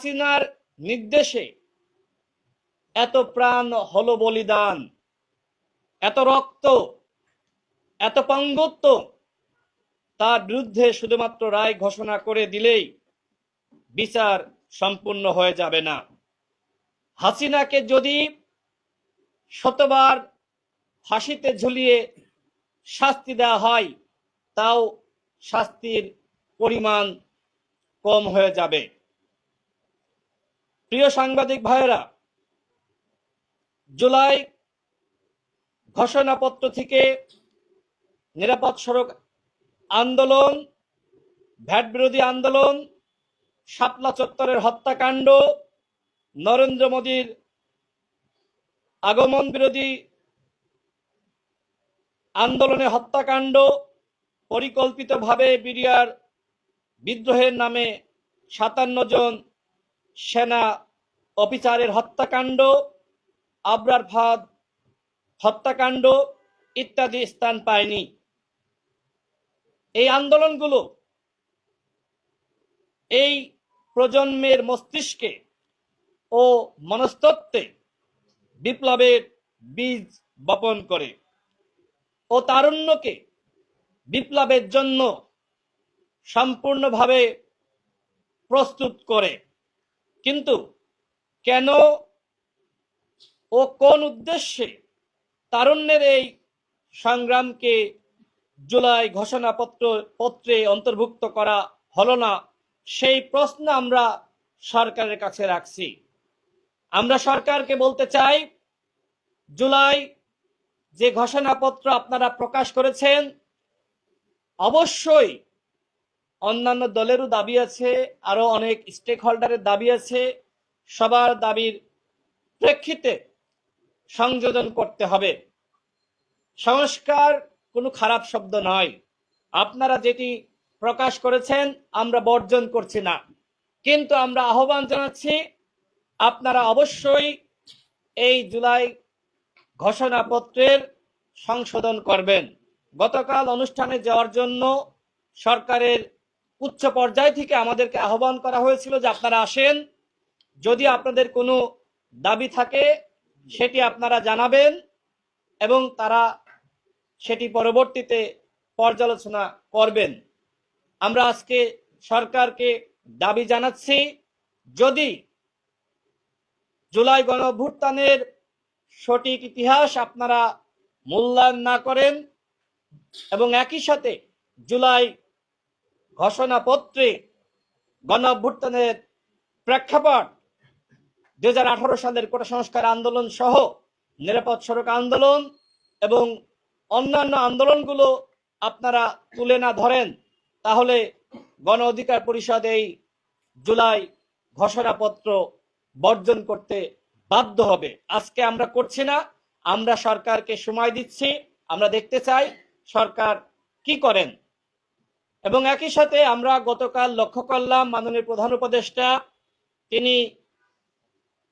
হাসিনার নির্দেশে এত প্রাণ হলো বলিদান, এত রক্ত, এত পঙ্গুত্ব, তার বিরুদ্ধে শুধুমাত্র রায় ঘোষণা করে দিলেই বিচার সম্পূর্ণ হয়ে যাবে না। হাসিনাকে যদি শতবার ফাঁসিতে ঝুলিয়ে শাস্তি দেওয়া হয়, তাও শাস্তির পরিমাণ কম হয়ে যাবে। প্রিয় সাংবাদিক ভাইয়েরা, জুলাই ঘোষণাপত্র থেকে নিরাপদ সড়ক আন্দোলন, ভ্যাট বিরোধী আন্দোলন, শাপলা চত্বরের হত্যাকাণ্ড, নরেন্দ্র মোদীর আগমন বিরোধী আন্দোলনে হত্যাকাণ্ড, পরিকল্পিতভাবে বিডিআর বিদ্রোহের নামে ৫৭ জন সেনা অফিসারের হত্যাকাণ্ড, আবরার ফাহাদ হত্যাকাণ্ড ইত্যাদি স্থান পায়নি। এই আন্দোলনগুলো এই প্রজন্মের মস্তিষ্কে ও মনস্তত্ত্বে বিপ্লবের বীজ বপন করে ও তারুণ্যকে বিপ্লবের জন্য সম্পূর্ণভাবে প্রস্তুত করে। কিন্তু কেন ও কোন উদ্দেশ্যে তারুণ্যের এই সংগ্রামকে জুলাই ঘোষণাপত্রে অন্তর্ভুক্ত করা হলো না, সেই প্রশ্ন আমরা সরকারের কাছে রাখছি। আমরা সরকারকে বলতে চাই, জুলাই যে ঘোষণাপত্র আপনারা প্রকাশ করেছেন, অবশ্যই অন্যান্য দলেরও দাবি আছে, আরো অনেক স্টেক হোল্ডারের দাবি আছে, সবার দাবির প্রেক্ষিতে সংযোজন করতে হবে। সংস্কার কোনো খারাপ শব্দ নয়, আপনারা যেটি প্রকাশ করেছেন আমরা বর্জন করছি না, কিন্তু আমরা আহ্বান জানাচ্ছি আপনারা অবশ্যই এই জুলাই ঘোষণাপত্রের সংশোধন করবেন। গতকাল অনুষ্ঠানে যাওয়ার জন্য সরকারের উচ্চ পর্যায় থেকে আমাদেরকে আহ্বান করা হয়েছিল যে আপনারা আসেন, যদি আপনাদের কোনো দাবি থাকে সেটি আপনারা জানাবেন এবং তারা সেটি পরবর্তীতে পর্যালোচনা করবেন। আমরা আজকে সরকারকে দাবি জানাচ্ছি, যদি জুলাই গণঅভ্যুত্থানের সঠিক ইতিহাস আপনারা মূল্যায়ন না করেন এবং একই সাথে জুলাই ঘোষণাপত্রে গণঅভ্যুত্থানের প্রেক্ষাপট ২০১৮ সালের কোটা সংস্কার আন্দোলন সহ নিরাপদ সড়ক আন্দোলন এবং অন্যান্য আন্দোলনগুলো আপনারা তুলে না ধরেন, তাহলে গণ অধিকার পরিষদ এই জুলাই ঘোষণাপত্র বর্জন করতে বাধ্য হবে। আজকে আমরা করছি না, আমরা সরকারকে সময় দিচ্ছি, আমরা দেখতে চাই সরকার কি করেন। এবং একই সাথে আমরা গতকাল লক্ষ্য করলাম মাননীয় প্রধান উপদেষ্টা তিনি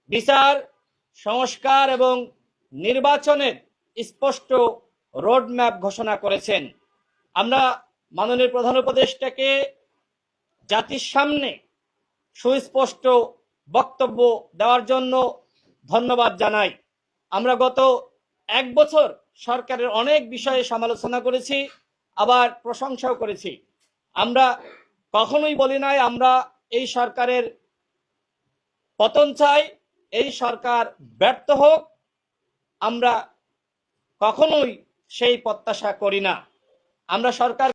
বিচার, সংস্কার এবং নির্বাচনের স্পষ্ট রোডম্যাপ ঘোষণা করেছেন। আমরা মাননীয় প্রধান উপদেষ্টাকে জাতির সামনে সুস্পষ্ট বক্তব্য দেওয়ার জন্য ধন্যবাদ জানাই। আমরা গত ১ বছর সরকারের অনেক বিষয়ে সমালোচনা করেছি, আবার প্রশংসাও করেছি। আমরা কখনোই বলি নাই আমরা এই সরকারের পতন চাই, এই সরকার ব্যর্থ হোক, আমরা কখনোই সেই প্রত্যাশা করি না। আমরা সরকার